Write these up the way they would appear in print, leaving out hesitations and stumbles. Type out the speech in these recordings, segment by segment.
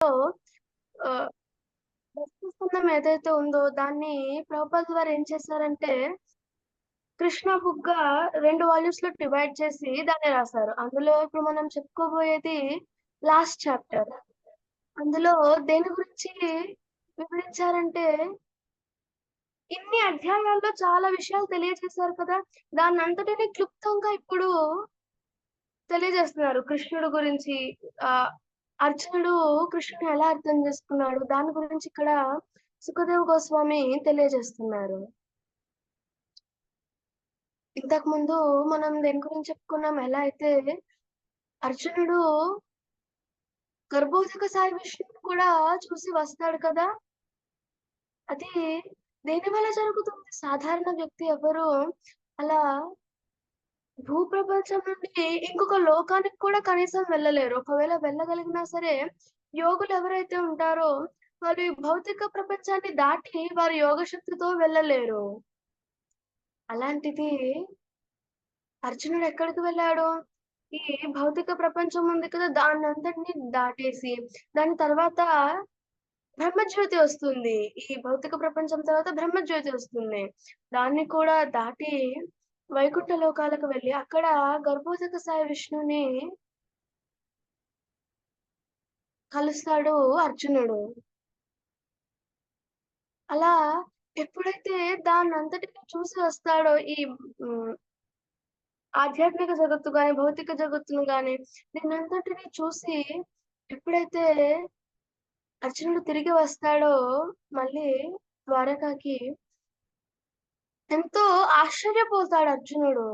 ఆహ్, బతుకుతున్నం ఏదైతే ఉందో దాన్ని ప్రభుపాదుల వారు ఏం చేశారంటే, కృష్ణ బుగ్గ 2 వాల్యూమ్స్‌లో డివైడ్ చేసి దాన్ని రాసారు. అందులో ఇప్పుడు మనం చెప్పుకోబోయేది లాస్ట్ చాప్టర్. అందులో దేని గురించి వివరించారంటే, ఇన్ని అధ్యాయాల్లో చాలా విషయాలు తెలియజేశారు కదా! దాన్నంతటిని క్లుప్తంగా ఇప్పుడు తెలియజేస్తున్నారు. కృష్ణుడు గురించి ఆహ్, అర్జునుడు కృష్ణుడిని ఎలా అర్థం చేసుకున్నాడు, దాని గురించి ఇక్కడ సుఖదేవ్ గోస్వామి తెలియజేస్తున్నారు. ఇంతకుముందు మనం దేని గురించి చెప్పుకున్నాం, ఎలా అయితే అర్జునుడు గర్భోదక సాయి విష్ణువుని కూడా చూసి వస్తాడు కదా! అది దేనివల్ల జరుగుతుంది? సాధారణ వ్యక్తి ఎవరు అలా భూప్రపంచం నుండి ఇంకొక లోకానికి కూడా కనీసం వెళ్ళలేరు. ఒకవేళ వెళ్ళగలిగినా సరే, యోగులెవరైతే ఉంటారో, వాళ్ళు ఈ భౌతిక ప్రపంచాన్ని దాటి వారి యోగ శక్తితో వెళ్ళలేరు. అలాంటిది అర్జునుడు ఎక్కడికి వెళ్ళాడు? ఈ భౌతిక ప్రపంచం ఉంది కదా! దాన్నంతటిని దాటేసి, దాని తర్వాత బ్రహ్మజ్యోతి వస్తుంది. ఈ భౌతిక ప్రపంచం తర్వాత బ్రహ్మజ్యోతి వస్తుంది. దాన్ని కూడా దాటి వైకుంఠ లోకాలకు వెళ్లి, అక్కడ గర్భోదక సాయి విష్ణువుని కలుస్తాడు అర్జునుడు. అలా ఎప్పుడైతే దాన్నంతటిని చూసి వస్తాడో ఈ హ్మ్. ఆధ్యాత్మిక జగత్తు గాని, భౌతిక జగత్తును గాని దీనంతటిని చూసి ఎప్పుడైతే అర్జునుడు తిరిగి వస్తాడో మళ్ళీ ద్వారకాకి, ఎంతో ఆశ్చర్యపోతాడు అర్జునుడు.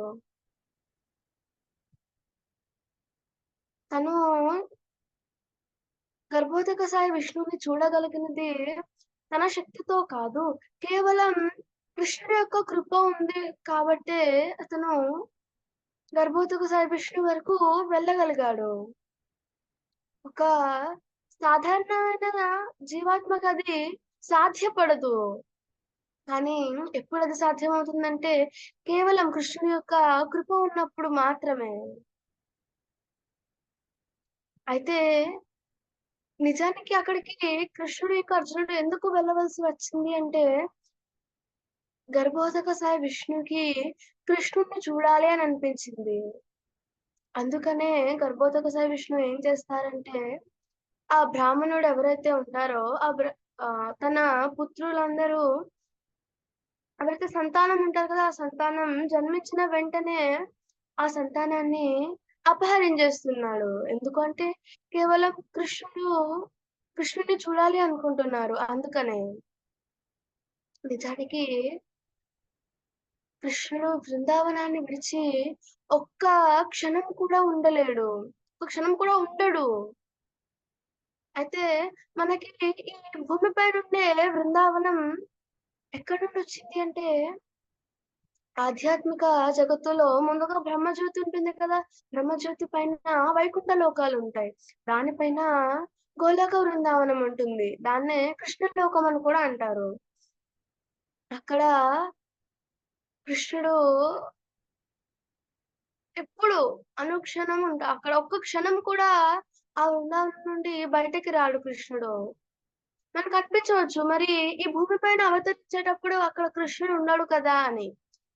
తను గర్భోదక సాయి విష్ణువుని చూడగలిగినది తన శక్తితో కాదు. కేవలం కృష్ణుడి యొక్క కృప ఉంది కాబట్టే అతను గర్భోదక సాయి విష్ణువు వరకు వెళ్ళగలిగాడు. ఒక సాధారణమైన జీవాత్మకది సాధ్యపడదు. కానీ ఎప్పుడది సాధ్యమవుతుందంటే, కేవలం కృష్ణుని యొక్క కృప ఉన్నప్పుడు మాత్రమే. అయితే నిజానికి అక్కడికి కృష్ణుడు ఇంకా అర్జునుడు ఎందుకు వెళ్ళవలసి వచ్చింది అంటే, గర్భోదక సాయి విష్ణువుకి కృష్ణుడిని చూడాలి అని అనిపించింది. అందుకనే గర్భోదక సాయి విష్ణువు ఏం చేస్తారంటే, ఆ బ్రాహ్మణుడు ఎవరైతే ఉంటారో తన పుత్రులందరూ ఎవరైతే సంతానం ఉంటారు కదా! ఆ సంతానం జన్మించిన వెంటనే ఆ సంతానాన్ని అపహరించేస్తున్నాడు. ఎందుకంటే కేవలం కృష్ణుడిని చూడాలి అనుకుంటున్నారు. అందుకనే. నిజానికి కృష్ణుడు బృందావనాన్ని విడిచి ఒక్క క్షణం కూడా ఉండలేడు. ఒక క్షణం కూడా ఉండడు. అయితే మనకి ఈ భూమిపై నుండే బృందావనం ఎక్కడి నుండొచ్చింది అంటే, ఆధ్యాత్మిక జగత్తులో ముందుగా బ్రహ్మజ్యోతి ఉంటుంది కదా! బ్రహ్మజ్యోతి పైన వైకుంఠ లోకాలుంటాయి. దానిపైన గోలోక బృందావనం ఉంటుంది. దాన్నే కృష్ణలోకం అని కూడా అంటారు. అక్కడ కృష్ణుడు ఎప్పుడు అనుక్షణం అక్కడ ఒక్క క్షణం కూడా ఆ బృందావనం నుండి బయటకి రాడు కృష్ణుడు. మనకనిపించవచ్చు మరి ఈ భూమి పైన అవతరించేటప్పుడు అక్కడ కృష్ణుడు ఉండడు కదా అని.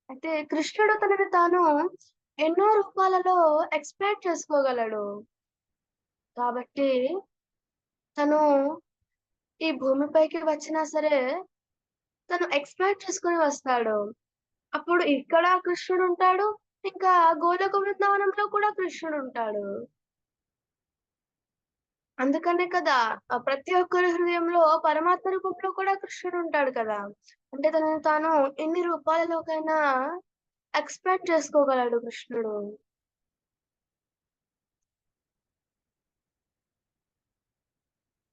అయితే కృష్ణుడు తనని తాను ఎన్నో రూపాలలో ఎక్స్‌ప్లెయిన్ చేసుకోగలడు. కాబట్టి తను ఈ భూమిపైకి వచ్చినా సరే, తను ఎక్స్‌ప్లెయిన్ చేసుకొని వస్తాడు. అప్పుడు ఇక్కడ కృష్ణుడుంటాడు. ఇంకా గోలోక బృందావనంలో కూడా కృష్ణుడుంటాడు. అందుకనే కదా! ప్రతి ఒక్కరి హృదయంలో పరమాత్మ రూపంలో కూడా కృష్ణుడుంటాడు కదా! అంటే తనని తాను ఎన్ని రూపాలలోకైనా ఎక్స్‌ప్లెయిన్ చేసుకోగలడు కృష్ణుడు.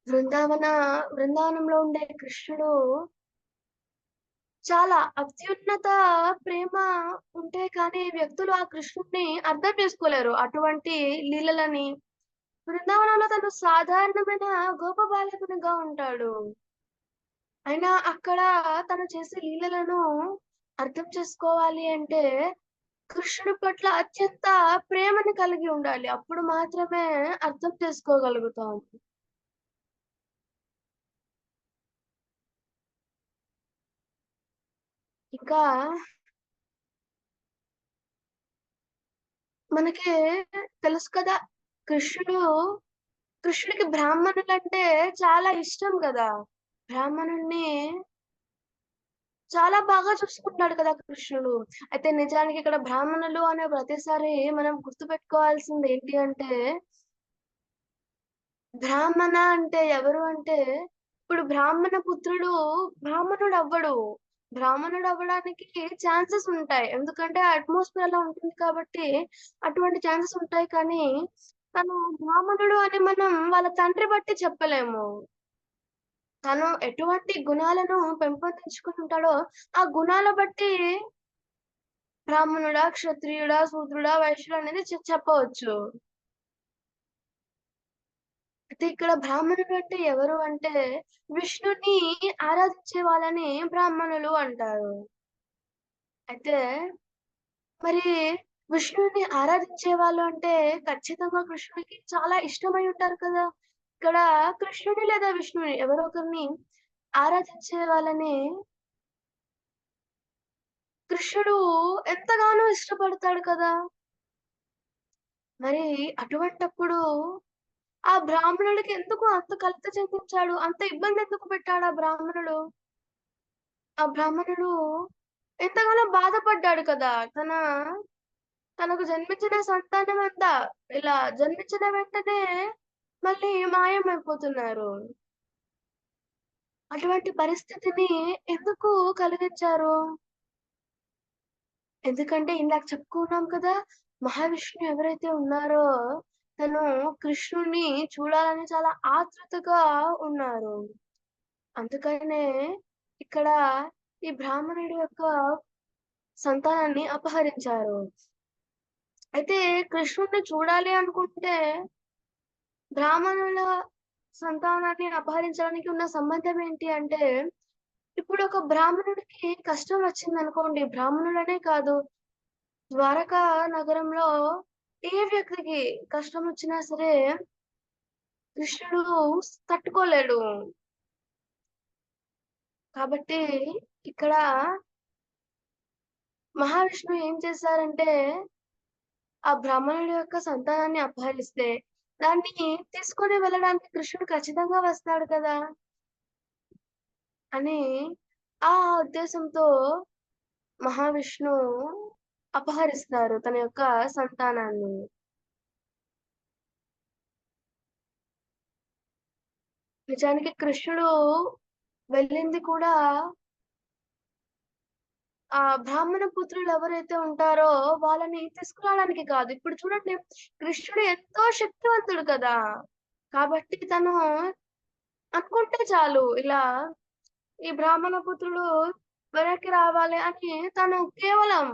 బృందావన బృందావనంలో ఉండే కృష్ణుడు చాలా అత్యున్నత ప్రేమ ఉంటే కానీ వ్యక్తులు ఆ కృష్ణుడిని అర్థం చేసుకోలేరు. అటువంటి లీలలని. బృందావనంలో తను సాధారణమైన గోప బాలకునిగా ఉంటాడు. అయినా అక్కడ తను చేసే లీలలను అర్థం చేసుకోవాలి అంటే, కృష్ణుడి పట్ల అత్యంత ప్రేమని కలిగి ఉండాలి. అప్పుడు మాత్రమే అర్థం చేసుకోగలుగుతాం. ఇంకా మనకి తెలుసు కదా! కృష్ణుడు కృష్ణుడికి బ్రాహ్మణులంటే చాలా ఇష్టం గదా! బ్రాహ్మణుడిని చాలా బాగా చూసుకుంటాడు కదా కృష్ణుడు. అయితే నిజానికి ఇక్కడ బ్రాహ్మణులు అనే ప్రతిసారి మనం గుర్తుపెట్టుకోవాల్సింది ఏంటి అంటే, బ్రాహ్మణ అంటే ఎవరు అంటే, ఇప్పుడు బ్రాహ్మణ పుత్రుడు బ్రాహ్మణుడవ్వడు. బ్రాహ్మణుడవ్వడానికి ఛాన్సెస్ ఉంటాయి. ఎందుకంటే అట్మాస్ఫియర్ అలా ఉంటుంది కాబట్టి, అటువంటి ఛాన్సెస్ ఉంటాయి కానీ, తను బ్రాహ్మణుడు అని మనం వాళ్ళ తండ్రి బట్టి చెప్పలేము. తను ఎటువంటి గుణాలను పెంపొందించుకుంటాడో, ఆ గుణాల బట్టి బ్రాహ్మణుడా, క్షత్రియుడా, శూద్రుడా, వైశ్యుడా అనేది చెప్పవచ్చు. అయితే ఇక్కడ బ్రాహ్మణులు అంటే ఎవరు అంటే, విష్ణుని ఆరాధించే వాళ్ళని బ్రాహ్మణులు అంటారు. అయితే మరి విష్ణుని ఆరాధించే వాళ్ళు అంటే ఖచ్చితంగా కృష్ణుడికి చాలా ఇష్టమై ఉంటారు కదా! ఇక్కడ కృష్ణుని లేదా విష్ణుని ఎవరో ఒకరిని ఆరాధించే వాళ్ళని కృష్ణుడు ఎంతగానో ఇష్టపడతాడు కదా! మరి అటువంటప్పుడు ఆ బ్రాహ్మణుడికి ఎందుకు అంత కలత చెందించాడు? అంత ఇబ్బందెందుకు పెట్టాడు ఆ బ్రాహ్మణుడు? ఆ బ్రాహ్మణుడు ఎంతగానో బాధపడ్డాడు కదా! తనకు జన్మించిన సంతానమంతా ఇలా జన్మించిన వెంటనే మళ్ళీ మాయమైపోతున్నారు. అటువంటి పరిస్థితిని ఎందుకు కలిగించారు? ఎందుకంటే ఇందాక చెప్పుకున్నాం కదా! మహావిష్ణువు ఎవరైతే ఉన్నారో తను కృష్ణుడిని చూడాలని చాలా ఆతృతగా ఉన్నారు. అందుకనే ఇక్కడ ఈ బ్రాహ్మణుడి యొక్క సంతానాన్ని అపహరించారు. అయితే కృష్ణుడిని చూడాలి అనుకుంటే బ్రాహ్మణుల సంతానాన్ని అపహరించడానికి ఉన్న సంబంధం ఏంటి అంటే, ఇప్పుడు ఒక బ్రాహ్మణుడికి కష్టం వచ్చిందనుకోండి, బ్రాహ్మణుడనే కాదు, ద్వారకా నగరంలో ఏ వ్యక్తికి కష్టమొచ్చినా సరే, కృష్ణుడు తట్టుకోలేడు. కాబట్టి ఇక్కడ మహావిష్ణువు ఏం చేశారంటే, ఆ బ్రాహ్మణుడి యొక్క సంతానాన్ని అపహరిస్తే, దాన్ని తీసుకొని వెళ్ళడానికి కృష్ణుడు ఖచ్చితంగా వస్తాడు కదా! అని ఆ ఉద్దేశంతో మహావిష్ణువు అపహరిస్తారు తన యొక్క సంతానాన్ని. నిజానికి కృష్ణుడు వెళ్ళింది కూడా ఆ బ్రాహ్మణ పుత్రులు ఎవరైతే ఉంటారో వాళ్ళని తీసుకురావడానికి కాదు. ఇప్పుడు చూడండి కృష్ణుడు ఎంతో శక్తివంతుడు కదా! కాబట్టి తను అనుకుంటే చాలు ఇలా ఈ బ్రాహ్మణ పుత్రులు వెనక్కి రావాలి అని తను కేవలం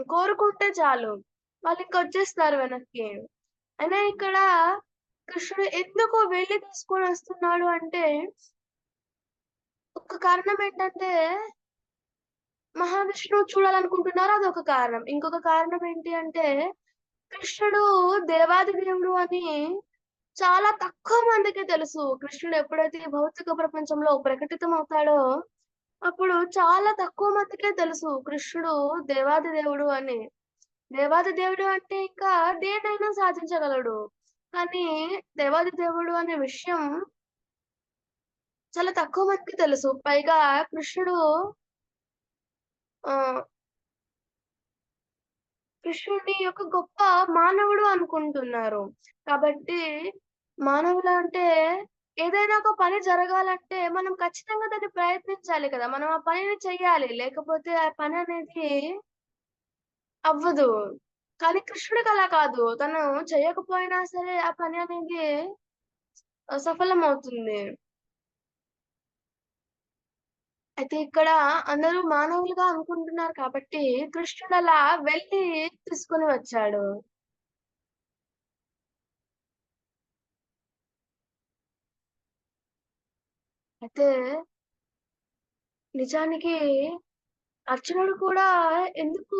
కోరుకుంటే చాలు. వాళ్ళింకొచ్చేస్తారు వెనక్కి. అయినా ఇక్కడ కృష్ణుడు ఎందుకు వెళ్లి తీసుకొనొస్తున్నాడు అంటే, ఒక కారణం ఏంటంటే, మహావిష్ణువు చూడాలనుకుంటున్నారు అదొక కారణం. ఇంకొక కారణం ఏంటి అంటే, కృష్ణుడు దేవాది దేవుడు అని చాలా తక్కువ మందికి తెలుసు. కృష్ణుడు ఎప్పుడైతే ఈ భౌతిక ప్రపంచంలో ప్రకటితమవుతాడో, అప్పుడు చాలా తక్కువ మందికే తెలుసు కృష్ణుడు దేవాది దేవుడు అని. దేవాది దేవుడు అంటే ఇంకా దేన్నైనా సాధించగలడు. కానీ దేవాది దేవుడు అనే విషయం చాలా తక్కువ మందికి తెలుసు. పైగా కృష్ణుడు ఆహ్, కృష్ణుడిని ఒక గొప్ప మానవుడు అనుకుంటున్నారు. కాబట్టి మానవులంటే ఏదైనా ఒక పని జరగాలంటే మనం ఖచ్చితంగా దాన్ని ప్రయత్నించాలి కదా! మనం ఆ పనిని చెయ్యాలి. లేకపోతే ఆ పననేది అవ్వదు. కానీ కృష్ణుడికలా కాదు. తను చేయకపోయినా సరే ఆ పని అనేది సఫలమవుతుంది. అయితే ఇక్కడ అందరూ మానవులుగా అనుకుంటున్నారు కాబట్టి, కృష్ణుడలా వెళ్లి తీసుకొని వచ్చాడు. అయితే నిజానికి అర్జునుడు కూడా ఎందుకు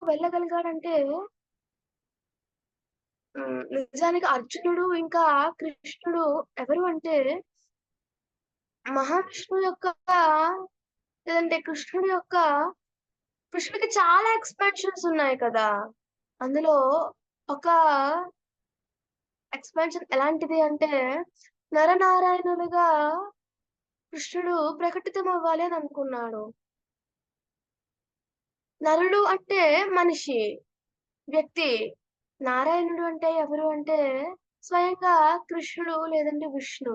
వెళ్ళగలిగాడంటే, నిజానికి అర్జునుడు ఇంకా కృష్ణుడు ఎవరు అంటే, మహావిష్ణువు యొక్క లేదంటే కృష్ణుడి యొక్క కృష్ణుడికి చాలా ఎక్స్‌పాన్షన్స్ ఉన్నాయి కదా! అందులో ఒక ఎక్స్‌పాన్షన్ ఎలాంటిది అంటే, నరనారాయణులుగా కృష్ణుడు ప్రకటితమవ్వాలి అని అనుకున్నాడు. నరుడు అంటే మనిషి, వ్యక్తి. నారాయణుడు అంటే ఎవరు అంటే, స్వయంగా కృష్ణుడు లేదంటే విష్ణు.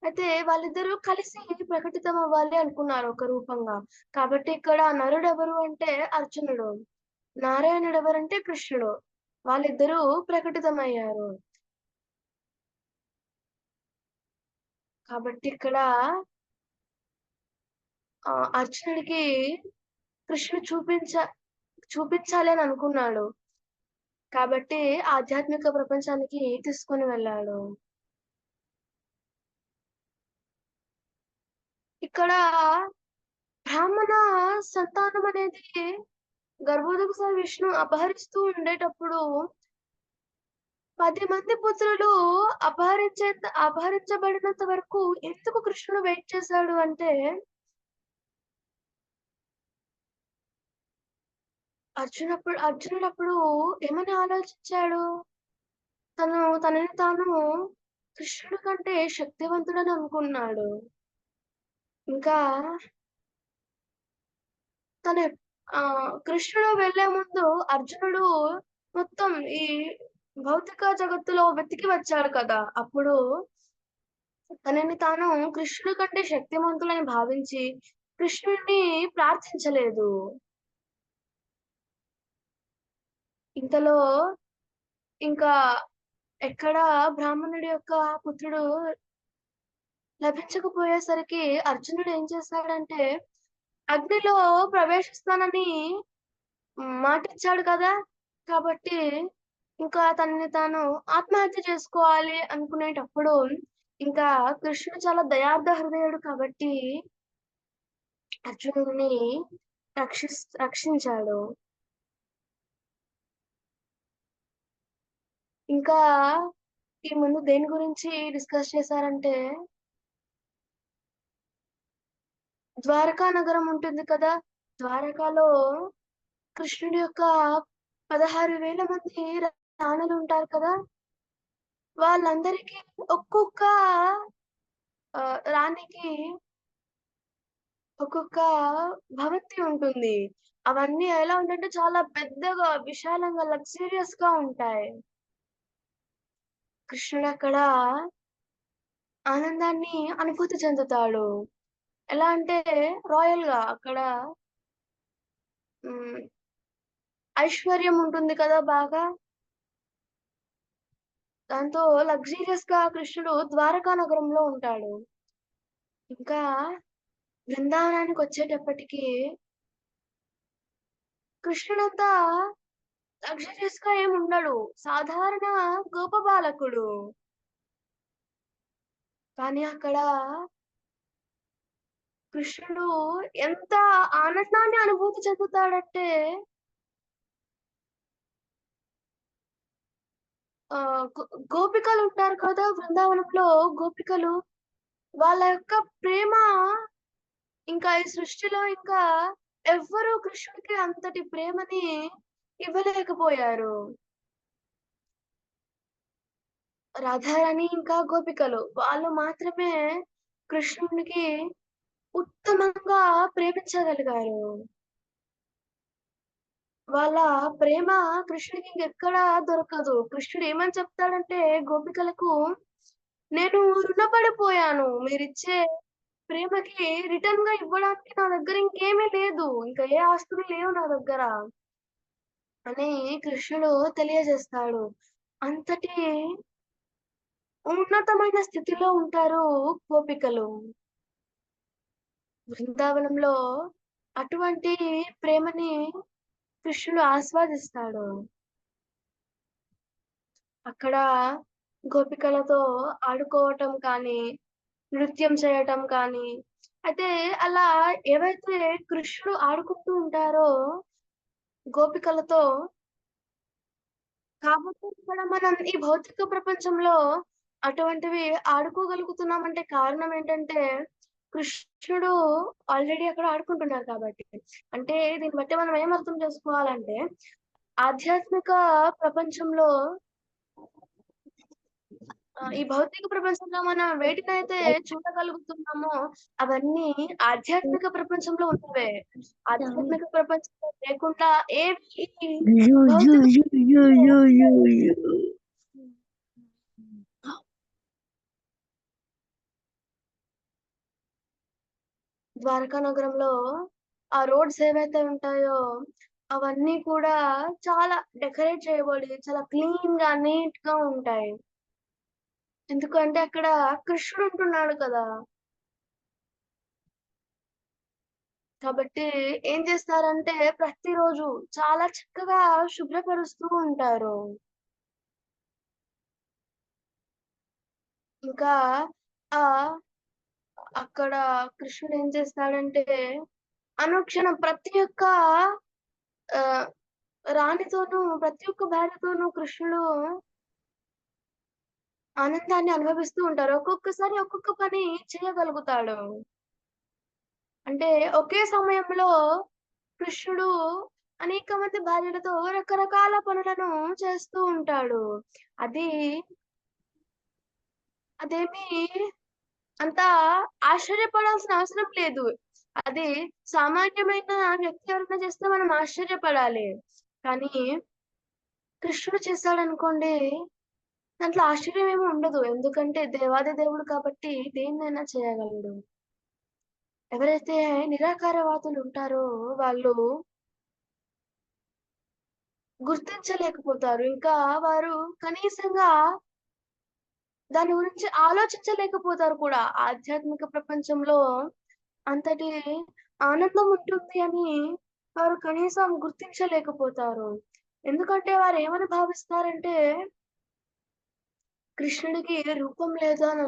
అయితే వాళ్ళిద్దరూ కలిసి ప్రకటితమవ్వాలి అనుకున్నారు ఒక రూపంగా. కాబట్టి ఇక్కడ నరుడెవరు అంటే అర్జునుడు. నారాయణుడెవరంటే కృష్ణుడు. వాళ్ళిద్దరూ ప్రకటితమయ్యారు. కాబట్టి ఇక్కడ అర్జునుడికి కృష్ణుడు చూపించాలి అని అనుకున్నాడు. కాబట్టి ఆధ్యాత్మిక ప్రపంచానికి తీసుకొని వెళ్ళాడు. ఇక్కడ బ్రాహ్మణ సంతానం అనేది గర్భోదకస విష్ణు అపహరిస్తూ ఉండేటప్పుడు 10 మంది పుత్రులు అపహరించబడినంత వరకు ఎందుకు కృష్ణుడు వెయిట్ చేశాడు అంటే, అర్జునుడప్పుడు ఏమని ఆలోచించాడు? తనని తాను కృష్ణుడి కంటే శక్తివంతుడని అనుకున్నాడు. ఇంకా తను కృష్ణుడు వెళ్ళే ముందు అర్జునుడు మొత్తం ఈ భౌతిక జగత్తులో వెతికి వచ్చాడు కదా! అప్పుడు తనని తాను కృష్ణుడి కంటే శక్తిమంతులని భావించి కృష్ణుడిని ప్రార్థించలేదు. ఇంతలో ఇంకా ఎక్కడ బ్రాహ్మణుడి యొక్క పుత్రుడు లభించకపోయేసరికి అర్జునుడు ఏం చేశాడంటే, అగ్నిలో ప్రవేశిస్తానని మాటిచ్చాడు కదా! కాబట్టి ఇంకా తనని తాను ఆత్మహత్య చేసుకోవాలి అనుకునేటప్పుడు, ఇంకా కృష్ణుడు చాలా దయార్థ హృదయుడు కాబట్టి అర్జునుడిని రక్షించాడు. ఇంకా ఈ ముందు దేని గురించి డిస్కస్ చేశారంటే, ద్వారకా నగరం ఉంటుంది కదా! ద్వారకాలో కృష్ణుడి యొక్క 16,000 మంది రాణులుంటారు కదా! వాళ్ళందరికీ ఒక్కొక్క రాణికి ఒక్కొక్క భవంతి ఉంటుంది. అవన్నీ ఎలా ఉంటాయంటే చాలా పెద్దగా, విశాలంగా, లగ్జూరియస్‌గా ఉంటాయి. కృష్ణుడక్కడ ఆనందాన్ని అనుభూతి చెందుతాడు. ఎలా అంటే రాయల్‌గా అక్కడ హ్మ్. ఐశ్వర్యం ఉంటుంది కదా బాగా. దాంతో లగ్జూరియస్‌గా కృష్ణుడు ద్వారకా నగరంలో ఉంటాడు. ఇంకా బృందావనానికొచ్చేటప్పటికి కృష్ణుడంతా లగ్జూరియస్‌గా ఏముండడు. సాధారణ గోపబాలకుడు. కానీ అక్కడ కృష్ణుడు ఎంత ఆనందాన్ని అనుభూతి చెందుతాడంటే ఆహ్, గో గోపికలుంటారు కదా! బృందావనంలో గోపికలు. వాళ్ళ యొక్క ప్రేమ ఇంకా ఈ సృష్టిలో ఇంకా ఎవ్వరు కృష్ణుడికి అంతటి ప్రేమని ఇవ్వలేకపోయారు. రాధారాణి ఇంకా గోపికలు. వాళ్ళు మాత్రమే కృష్ణుడికి ఉత్తమంగా ప్రేమించగలిగారు. వాళ్ళ ప్రేమ కృష్ణుడికి ఇంకెక్కడా దొరకదు. కృష్ణుడు ఏమని చెప్తాడంటే గోపికలకు, "నేను రుణపడిపోయాను. మీరిచ్చే ప్రేమకి రిటర్న్‌గా ఇవ్వడానికి నా దగ్గర ఇంకేమీ లేదు. ఇంకా ఏ ఆస్తులు లేవు నా దగ్గర" అని కృష్ణుడు తెలియజేస్తాడు. అంతటి ఉన్నతమైన స్థితిలో ఉంటారు గోపికలు. బృందావనంలో అటువంటి ప్రేమని కృష్ణుడు ఆస్వాదిస్తాడు. అక్కడ గోపికలతో ఆడుకోవటం కానీ, నృత్యం చేయటం కానీ, అయితే అలా ఏవైతే కృష్ణుడు ఆడుకుంటూ ఉంటారో గోపికలతో, కాబట్టి ఇక్కడ మనం ఈ భౌతిక ప్రపంచంలో అటువంటివి ఆడుకోగలుగుతున్నామంటే కారణం ఏంటంటే, కృష్ణుడు ఆల్రెడీ అక్కడ ఆడుకుంటున్నారు కాబట్టి. అంటే దీన్ని బట్టి మనం ఏం అర్థం చేసుకోవాలంటే, ఆధ్యాత్మిక ప్రపంచంలో ఈ భౌతిక ప్రపంచంలో మనం వేటినైతే చూడగలుగుతున్నామో, అవన్నీ ఆధ్యాత్మిక ప్రపంచంలో ఉన్నవే. ఆధ్యాత్మిక ప్రపంచంలో లేకుండా ఏవి యు యు భౌతిక యు యు యు యు యు. ద్వారకా నగరంలో ఆ రోడ్స్ ఏవైతే ఉంటాయో, అవన్నీ కూడా చాలా డెకరేట్ చేయబడి, చాలా క్లీన్‌గా, నీట్‌గా ఉంటాయి. ఎందుకంటే అక్కడ కృష్ణుడు ఉంటున్నాడు కదా! కాబట్టి ఏం చేస్తారంటే ప్రతిరోజు చాలా చక్కగా శుభ్రపరుస్తూ ఉంటారు. ఇంకా ఆహ్, అక్కడ కృష్ణుడు ఏం చేస్తాడంటే అనుక్షణం ప్రతి ఒక్క ఆహ్, రాణితోనూ, ప్రతి ఒక్క భార్యతోనూ కృష్ణుడు ఆనందాన్ని అనుభవిస్తూ ఉంటారు. ఒక్కొక్కసారి ఒక్కొక్క పని చేయగలుగుతాడు. అంటే ఒకే సమయంలో కృష్ణుడు అనేక మంది భార్యలతో రకరకాల పనులను చేస్తూ ఉంటాడు. అది అదేమీ అంత ఆశ్చర్యపడాల్సిన అవసరం లేదు. అది సామాన్యమైన వ్యక్తి ఎవరైనా చేస్తే మనం ఆశ్చర్యపడాలి. కానీ కృష్ణుడు చేశాడనుకోండి, దాంట్లో ఆశ్చర్యం ఏమి ఉండదు. ఎందుకంటే దేవాది దేవుడు కాబట్టి దేన్నైనా చేయగలడు. ఎవరైతే నిరాకారవాదులు ఉంటారో వాళ్ళు గుర్తించలేకపోతారు. ఇంకా వారు కనీసంగా దాని గురించి ఆలోచించలేకపోతారు కూడా. ఆధ్యాత్మిక ప్రపంచంలో అంతటి ఆనందం ఉంటుంది అని వారు కనీసం గుర్తించలేకపోతారు. ఎందుకంటే వారేమని భావిస్తారంటే, కృష్ణుడికి రూపం లేదు అని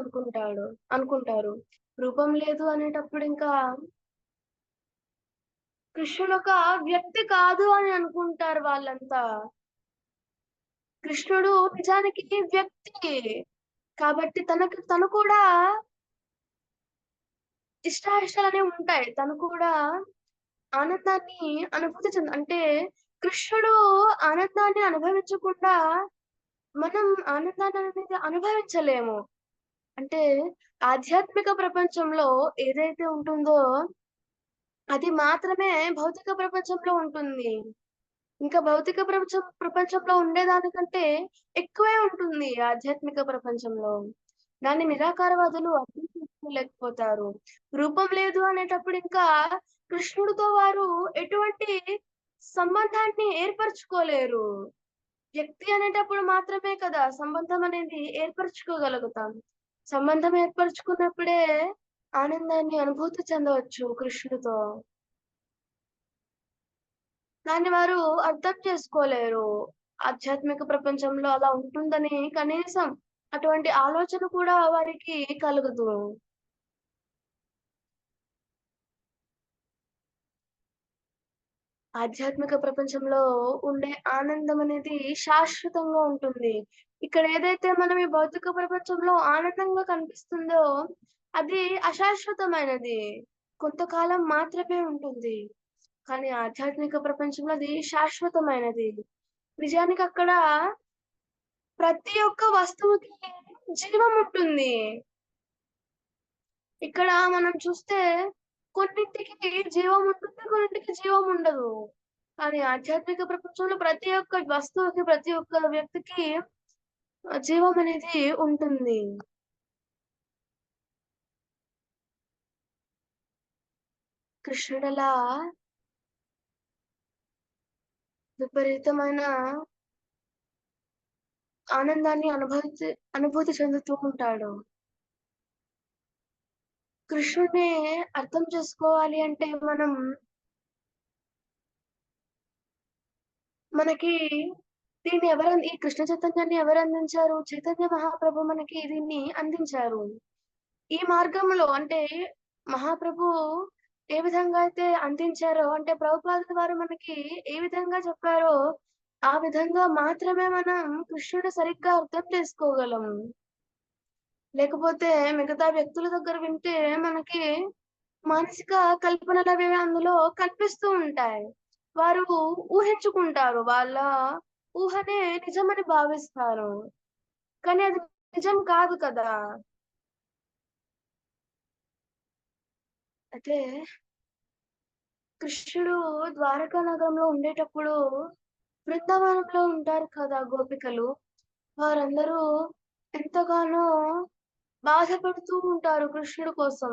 అనుకుంటారు. రూపం లేదు అనేటప్పుడు ఇంకా కృష్ణుడొక వ్యక్తి కాదు అని అనుకుంటారు వాళ్ళంతా. కృష్ణుడు నిజానికి వ్యక్తి. కాబట్టి తను కూడా ఇష్టాయిష్టాలనేవి ఉంటాయి. తను కూడా ఆనందాన్ని అంటే కృష్ణుడు ఆనందాన్ని అనుభవించకుండా మనం ఆనందాన్ననేది అనుభవించలేము. అంటే ఆధ్యాత్మిక ప్రపంచంలో ఏదైతే ఉంటుందో అది మాత్రమే భౌతిక ప్రపంచంలో ఉంటుంది. ఇంకా భౌతిక ప్రపంచంలో ఉండేదానికంటే ఎక్కువే ఉంటుంది ఆధ్యాత్మిక ప్రపంచంలో. దాన్ని నిరాకారవాదులు అర్థం చేసుకోలేకపోతారు. రూపం లేదు అనేటప్పుడు ఇంకా కృష్ణుడితో వారు ఎటువంటి సంబంధాన్ని ఏర్పరచుకోలేరు. వ్యక్తి అనేటప్పుడు మాత్రమే కదా సంబంధం అనేది ఏర్పరచుకోగలుగుతాం. సంబంధం ఏర్పరచుకున్నప్పుడే ఆనందాన్ని అనుభూతి చెందవచ్చు కృష్ణుడితో. దాన్ని వారు అర్థం చేసుకోలేరు. ఆధ్యాత్మిక ప్రపంచంలో అలా ఉంటుందని కనీసం అటువంటి ఆలోచన కూడా వారికి కలగదు. ఆధ్యాత్మిక ప్రపంచంలో ఉండే ఆనందం అనేది శాశ్వతంగా ఉంటుంది. ఇక్కడ ఏదైతే మనం ఈ భౌతిక ప్రపంచంలో ఆనందంగా కనిపిస్తుందో అది అశాశ్వతమైనది. కొంతకాలం మాత్రమే ఉంటుంది. కానీ ఆధ్యాత్మిక ప్రపంచంలో అది శాశ్వతమైనది. నిజానికి అక్కడ ప్రతి ఒక్క వస్తువుకి జీవం ఉంటుంది. ఇక్కడ మనం చూస్తే కొన్నింటికి జీవం ఉంటుంది. కొన్నింటికి జీవం ఉండదు. కానీ ఆధ్యాత్మిక ప్రపంచంలో ప్రతి ఒక్క వస్తువుకి, ప్రతి ఒక్క వ్యక్తికి జీవం అనేది ఉంటుంది. కృష్ణుడలా విపరీతమైన ఆనందాన్ని అనుభూతి చెందుతూ ఉంటాడు. కృష్ణుడిని అర్థం చేసుకోవాలి అంటే మనకి ఈ కృష్ణ చైతన్యాన్ని ఎవరు అందించారు? చైతన్య మహాప్రభు మనకి దీన్ని అందించారు. ఈ మార్గంలో అంటే మహాప్రభు ఏ విధంగా అయితే అందించారో అంటే ప్రభుపాదుల వారు మనకి ఏ విధంగా చెప్పారో, ఆ విధంగా మాత్రమే మనం కృష్ణుడిని సరిగ్గా అర్థం చేసుకోగలం. లేకపోతే మిగతా వ్యక్తుల దగ్గర వింటే మనకి మానసిక కల్పనలవి అందులో కనిపిస్తూ ఉంటాయి. వారు ఊహించుకుంటారు. వాళ్ళ ఊహనే నిజమని భావిస్తారు. కానీ అది నిజం కాదు కదా! అయితే కృష్ణుడు ద్వారకా నగరంలో ఉండేటప్పుడు బృందావనంలో ఉంటారు కదా గోపికలు. వారందరూ ఎంతగానో బాధపడుతూ ఉంటారు కృష్ణుడు కోసం.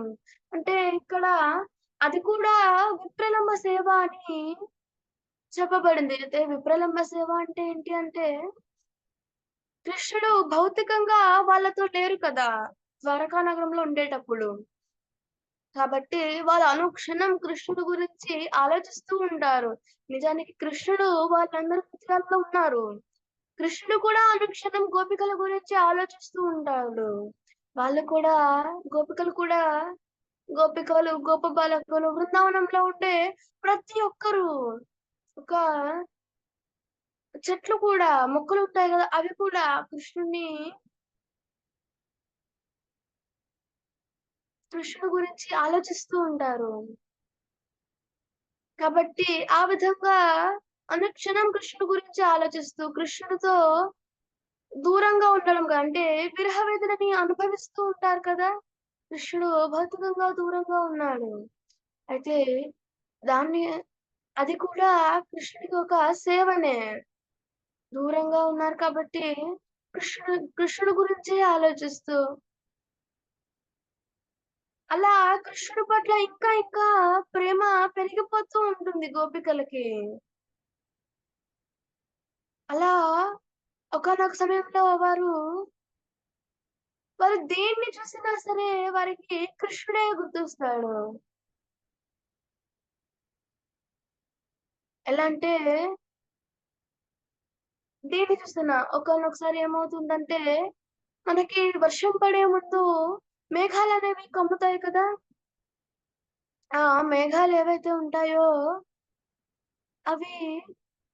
అంటే ఇక్కడ అది కూడా విప్రలంబ సేవ అని చెప్పబడింది. అయితే విప్రలంబ సేవ అంటే ఏంటి అంటే, కృష్ణుడు భౌతికంగా వాళ్ళతో లేరు కదా! ద్వారకా నగరంలో ఉండేటప్పుడు. కాబట్టి వాళ్ళు అనుక్షణం కృష్ణుడు గురించి ఆలోచిస్తూ ఉంటారు. నిజానికి కృష్ణుడు వాళ్ళందరి హృదయాల్లో ఉన్నారు. కృష్ణుడు కూడా అనుక్షణం గోపికల గురించి ఆలోచిస్తూ ఉంటాడు. వాళ్ళు కూడా గోపికలు కూడా గోపికలు, గోప బాలకులు బృందావనంలో ఉండే ప్రతి ఒక్కరు ఒక చెట్లు కూడా మొక్కలుంటాయి గదా! అవి కూడా కృష్ణుడి గురించి ఆలోచిస్తూ ఉంటారు. కాబట్టి ఆ విధంగా అనుక్షణం కృష్ణుడి గురించి ఆలోచిస్తూ, కృష్ణుడితో దూరంగా ఉండడం అంటే విరహ వేదనని అనుభవిస్తూ ఉంటారు కదా! కృష్ణుడు భౌతికంగా దూరంగా ఉన్నాడు. అయితే దాన్ని అది కూడా కృష్ణుడికి ఒక సేవనే. దూరంగా ఉన్నారు కాబట్టి కృష్ణుడి గురించే ఆలోచిస్తూ, అలా కృష్ణుడి పట్ల ఇంకా ఇంకా ప్రేమ పెరిగిపోతూ ఉంటుంది గోపికలకి. అలా ఒకానొక సమయంలో వారు దేన్ని చూసినా సరే వారికి కృష్ణుడే గుర్తొస్తాడు. ఎలా అంటే దేన్ని చూసినా ఒకానొకసారి ఏమవుతుందంటే, మనకి వర్షం పడే ముందు మేఘాలనేవి కమ్ముతాయి కదా! ఆ మేఘాలేవైతే ఉంటాయో అవి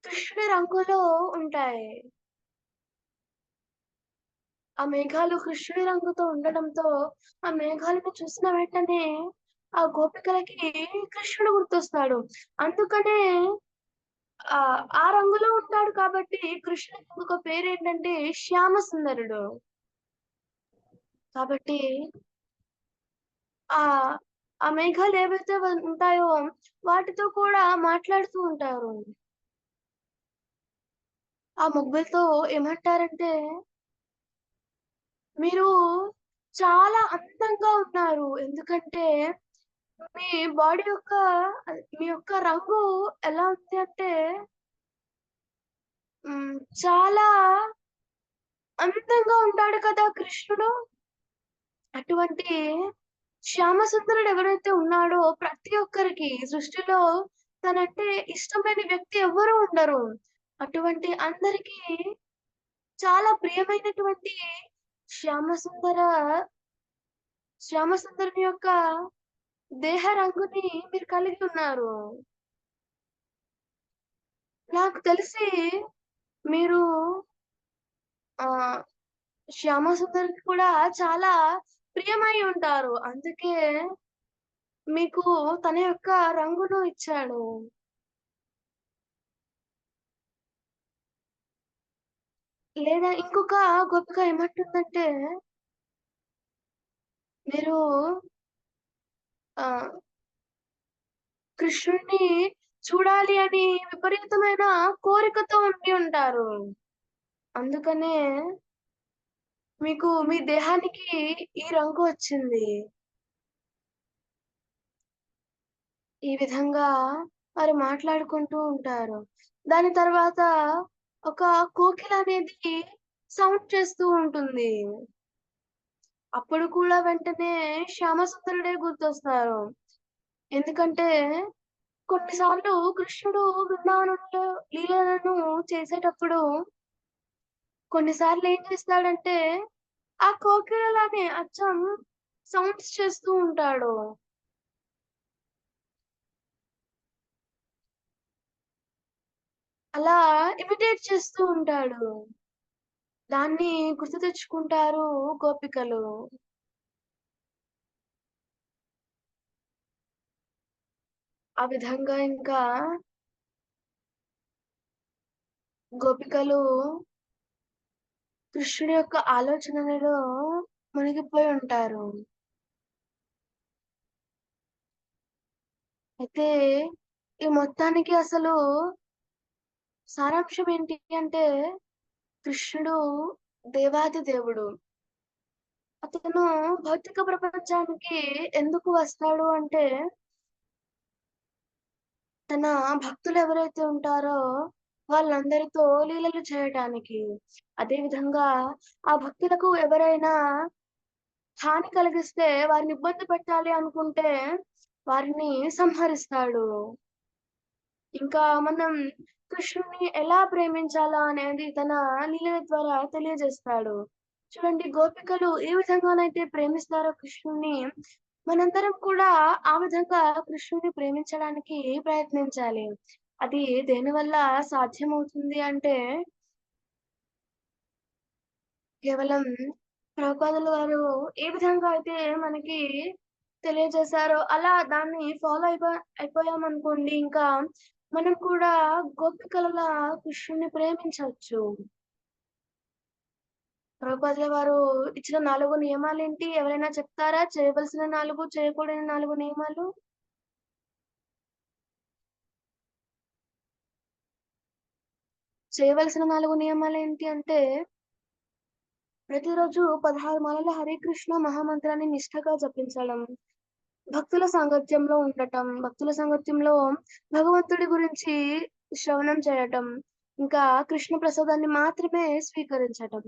కృష్ణుడి రంగులో ఉంటాయి. ఆ మేఘాలు కృష్ణుడి రంగుతో ఉండడంతో, ఆ మేఘాలను చూసిన వెంటనే ఆ గోపికలకి కృష్ణుడు గుర్తొస్తాడు. అందుకనే ఆ రంగులో ఉంటాడు కాబట్టి కృష్ణుడికి ఇంకొక పేరేంటంటే శ్యామ సుందరుడు. కాబట్టి ఆహ్, ఆ మేఘాలేవైతే ఉంటాయో వాటితో కూడా మాట్లాడుతూ ఉంటారు. ఆ మొబ్బులతో ఏమంటారంటే, "మీరు చాలా అందంగా ఉన్నారు. ఎందుకంటే మీ బాడీ యొక్క మీ యొక్క రంగు ఎలా ఉంది అంటే చాలా అందంగా ఉంటాడు కదా కృష్ణుడు. అటువంటి శ్యామసుందరుడు ఎవరైతే ఉన్నాడో ప్రతి ఒక్కరికి సృష్టిలో తనంటే ఇష్టమైన వ్యక్తి ఎవ్వరు ఉండరు. అటువంటి అందరికీ చాలా ప్రియమైనటువంటి శ్యామసుందర శ్యామసుందరుని యొక్క దేహ రంగుని మీరు కలిగి ఉన్నారు. నాకు తెలిసి మీరు ఆహ్, శ్యామసుందరికి కూడా చాలా ప్రియమై ఉంటారు. అందుకే మీకు తన యొక్క రంగును ఇచ్చాడు. లేదా ఇంకొక గోపిక ఏమంటుందంటే, మీరు ఆహ్, కృష్ణుడిని చూడాలి అని విపరీతమైన కోరికతో ఉండి ఉంటారు. అందుకనే మీకు మీ దేహానికి ఈ రంగు వచ్చింది. ఈ విధంగా వారు మాట్లాడుకుంటూ ఉంటారు. దాని తర్వాత ఒక కోకిల అనేది సౌండ్ చేస్తూ ఉంటుంది. అప్పుడు కూడా వెంటనే శ్యామసుందరుడే గుర్తొస్తారు. ఎందుకంటే కొన్నిసార్లు కృష్ణుడు బృందావనంలో లీలలను చేసేటప్పుడు కొన్నిసార్లు ఏం చేస్తాడంటే, ఆ కోకిలలానే అచ్చం సౌండ్స్ చేస్తూ ఉంటాడు. అలా ఇమిటేట్ చేస్తూ ఉంటాడు. దాన్ని గుర్తు తెచ్చుకుంటారు గోపికలు. ఆ విధంగా ఇంకా గోపికలు కృష్ణుడి యొక్క ఆలోచనలలో మునిగిపోయి ఉంటారు. అయితే ఈ మొత్తానికి అసలు సారాంశం ఏంటి అంటే కృష్ణుడు దేవాది దేవుడు. అతను భౌతిక ప్రపంచానికి ఎందుకు వస్తాడు అంటే తన భక్తులు ఎవరైతే ఉంటారో వాళ్ళందరితో లీలలు చేయటానికి. అదే విధంగా ఆ భక్తులకు ఎవరైనా హాని కలిగిస్తే వారిని ఇబ్బంది పెట్టాలి అనుకుంటే వారిని సంహరిస్తాడు. ఇంకా మనం కృష్ణుడిని ఎలా ప్రేమించాలా అనేది తన లీలల ద్వారా తెలియజేస్తాడు. చూడండి గోపికలు ఏ విధంగానైతే ప్రేమిస్తారో కృష్ణుడిని, మనందరం కూడా ఆ విధంగా కృష్ణుడిని ప్రేమించడానికి ప్రయత్నించాలి. అది దేనివల్ల సాధ్యమవుతుంది అంటే కేవలం ప్రభుపాదుల వారు ఏ విధంగా అయితే మనకి తెలియజేశారో అలా దాన్ని ఫాలో అయిపోయామనుకోండి ఇంకా మనం కూడా గోపికలలా కృష్ణుడిని ప్రేమించొచ్చు. ప్రభుపాదుల వారు ఇచ్చిన 4 నియమాలేంటి? ఎవరైనా చెప్తారా? చేయవలసిన 4, చేయకూడని 4 నియమాలు? చేయవలసిన 4 నియమాలేంటి అంటే ప్రతిరోజు 16 మాలల హరే కృష్ణ మహామంత్రాన్ని నిష్ఠగా జపించడం. భక్తుల సాంగత్యంలో ఉండటం, భక్తుల సాంగత్యంలో భగవంతుడి గురించి శ్రవణం చేయటం, ఇంకా కృష్ణ ప్రసాదాన్ని మాత్రమే స్వీకరించటం.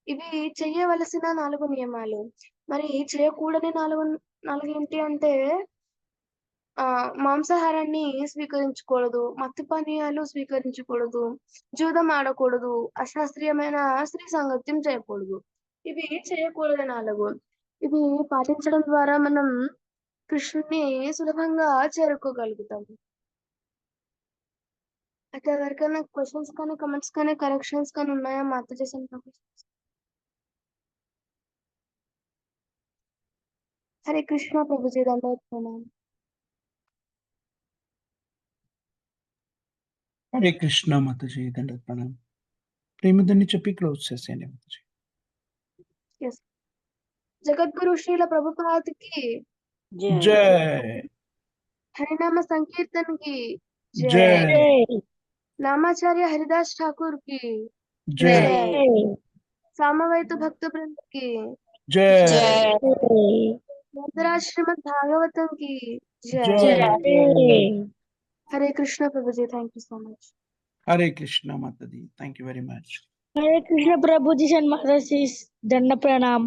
ఇవి చెయ్యవలసిన 4 నియమాలు. మరి చేయకూడని 4 ఏంటి అంటే మాంసాహారాన్ని స్వీకరించకూడదు, మత్తు పానీయాలు స్వీకరించకూడదు, జూదం ఆడకూడదు, అశాస్త్రీయమైన స్త్రీ సాంగత్యం చేయకూడదు. ఇవి చేయకూడని 4. ఇవి పాటించడం ద్వారా మనం కృష్ణుడిని సులభంగా చేరుకోగలుగుతాము. అయితే ఎవరికైనా క్వెషన్స్ కానీ, కామెంట్స్ కానీ, కరెక్షన్స్ కానీ ఉన్నాయా మాతాజీ సెంటర్‌లో? హరే కృష్ణ ప్రభుజీ దండవత్ ప్రణామం. హరే కృష్ణ మాతాజీ దండవత్ ప్రణామం. ప్రేమదాన్ని చెప్పి క్లోజ్ చేసేయండి మాతాజీ. యెస్. జగద్గురు శ్రీల ప్రభుపాద్‌కి జై హరినామ సంకీర్తన్‌కి జై నామాచార్య హరిదాస్ ఠాకూర్ की జై सामवेद भक्त वृंद की జై नंदराज श्रीमद् भागवतम की జై हरे कृष्ण प्रभु जी, thank you so much. Hare Krishna మాతాజీ, thank you very much. Hare Krishna प्रभु जी शन माताजी दंड प्रणाम.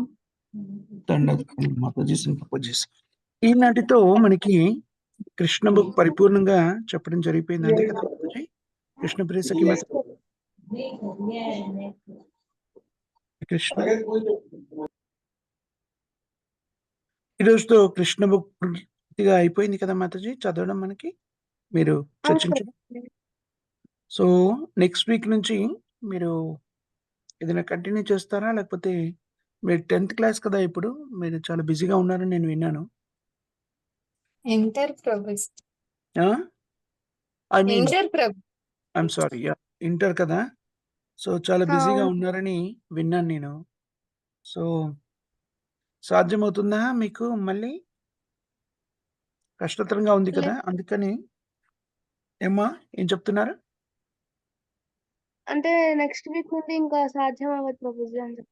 దండవత్ మాతాజీ సింపజీస్. ఈనాటితో మనకి కృష్ణ బుక్ పరిపూర్ణంగా చెప్పడం జరిగిపోయింది, అంతే కదా మాతాజీ? కృష్ణ ప్రేసకి కృష్ణ ఈరోజుతో కృష్ణ బుక్ పూర్తిగా అయిపోయింది కదా మాతాజీ చదవడం, మనకి మీరు చర్చించడం. సో నెక్స్ట్ వీక్ నుంచి మీరు ఏదైనా కంటిన్యూ చేస్తారా, లేకపోతే మీరు 10th క్లాస్ కదా, ఇప్పుడు మీరు చాలా బిజీగా ఉన్నారని నేను విన్నాను. Inter Prabhu I mean inter Prabhu I'm sorry, inter కదా, సో చాలా బిజీగా ఉన్నారని విన్నాను నేను. సో సాధ్యమవుతుందా మీకు? మళ్ళీ కష్టతరంగా ఉంది కదా, అందుకని ఏమ్మా ఏం చెప్తున్నారు? అంటే నెక్స్ట్ వీక్ నుండి ఇంకా సాధ్యం అవ్వదు ప్రభుజీ అని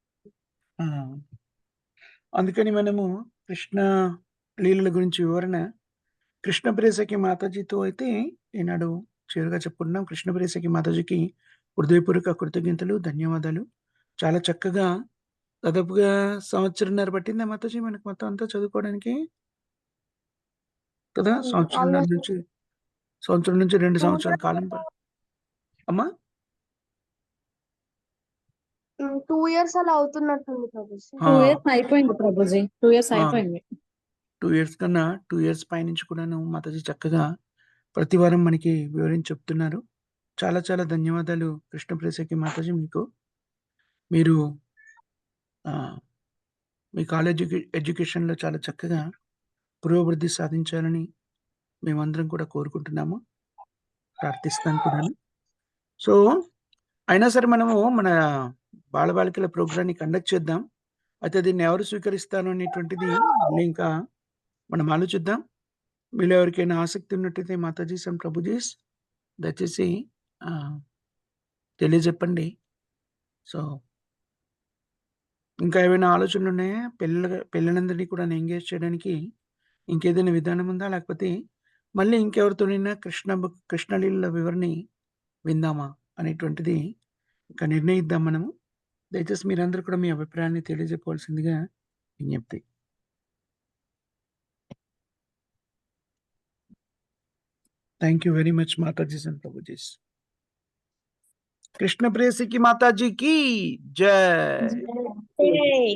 ఆ, అందుకని మనము కృష్ణ లీలల గురించి వివరణ కృష్ణ ప్రేసకి మాతాజీతో అయితే ఈనాడు చివరిగా చెప్పుకున్నాం. కృష్ణ ప్రేసకి మాతాజీకి హృదయపూర్వక కృతజ్ఞతలు, ధన్యవాదాలు. చాలా చక్కగా దాదాపుగా సంవత్సరంన్నర పట్టిందా మాతాజీ మనకి మొత్తం అంతా చదువుకోవడానికి కదా? సంవత్సరం నుంచి 2 సంవత్సరాల కాలం అమ్మా 2 ఇయర్స్ అలా అవుతున్నట్టుంది ప్రభుజీ. 2 ఇయర్స్ అయిపోయింది ప్రభుజీ, 2 ఇయర్స్ అయిపోయింది. 2 ఇయర్స్ కన్నా 2 ఇయర్స్ పైనుంచి కూడాను మాతాజీ చక్కగా ప్రతి వారం మనకి వివరించి చెప్తున్నారు. చాలా చాలా ధన్యవాదాలు కృష్ణ ప్రేసకి మాతాజీ మీకు. మీరు మీ కాలేజ్ ఎడ్యుకేషన్‌లో చాలా చక్కగా పురోభివృద్ధి సాధించాలని మేమందరం కూడా కోరుకుంటున్నాము, ప్రార్థిస్తాం కూడాను. సో అయినా సరే మనము మన బాలబాలికల ప్రోగ్రామ్‌ని కండక్ట్ చేద్దాం. అయితే దీన్ని ఎవరు స్వీకరిస్తారు అనేటువంటిది మళ్ళీ ఇంకా మనం ఆలోచిద్దాం. మీలో ఎవరికైనా ఆసక్తి ఉన్నట్టయితే మాతాజీస్ అండ్ ప్రభుజీస్ దయచేసి తెలియజెప్పండి. సో ఇంకా ఏమైనా ఆలోచనలున్నాయా? పిల్లలందరినీ కూడా ఎంగేజ్ చేయడానికి ఇంకేదైనా విధానం ఉందా? లేకపోతే మళ్ళీ ఇంకెవరితోనైనా కృష్ణలీలల వివరణని విందామా అనేటువంటిది ఇంకా నిర్ణయిద్దాం మనము. దయచేసి మీరందరూ కూడా మీ అభిప్రాయాన్ని తెలియజెప్పవలసిందిగా విజ్ఞప్తి. థ్యాంక్ యూ వెరీ మచ్ మాతాజీస్ అండ్ ప్రభుజీస్. కృష్ణ ప్రేయసికి మాతాజీకి జై. Hey.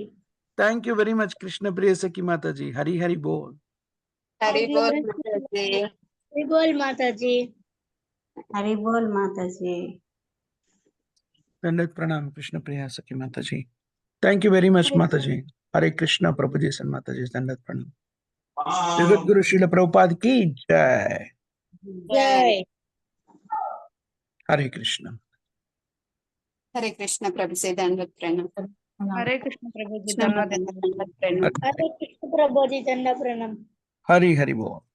Thank you very much Krishna ప్రేయసికి మాతాజీ. హరి హరి బోల్. हरि बोल माताजी, Hey, Bol Mataji. हरि बोल माताजी. దండత్ ప్రణామ్ కృష్ణ ప్రేయసికి మాతాజీ. థ్యాంక్ యూ వెరీ మచ్ మాతాజీ. హరే కృష్ణ ప్రభుజీస్ అండ్ మాతాజీ. దండత్ ప్రణామ్. జగద్గురు శ్రీల ప్రభుపాద్కి జై. Jai. హరే కృష్ణ. हरे कृष्ण प्रभु से दंडवत प्रणाम. హరే కృష్ణ ప్రభుజీ दंडवत प्रणाम. Hare Krishna Prabhuji Danda Pranam. Hari Hari బోల్.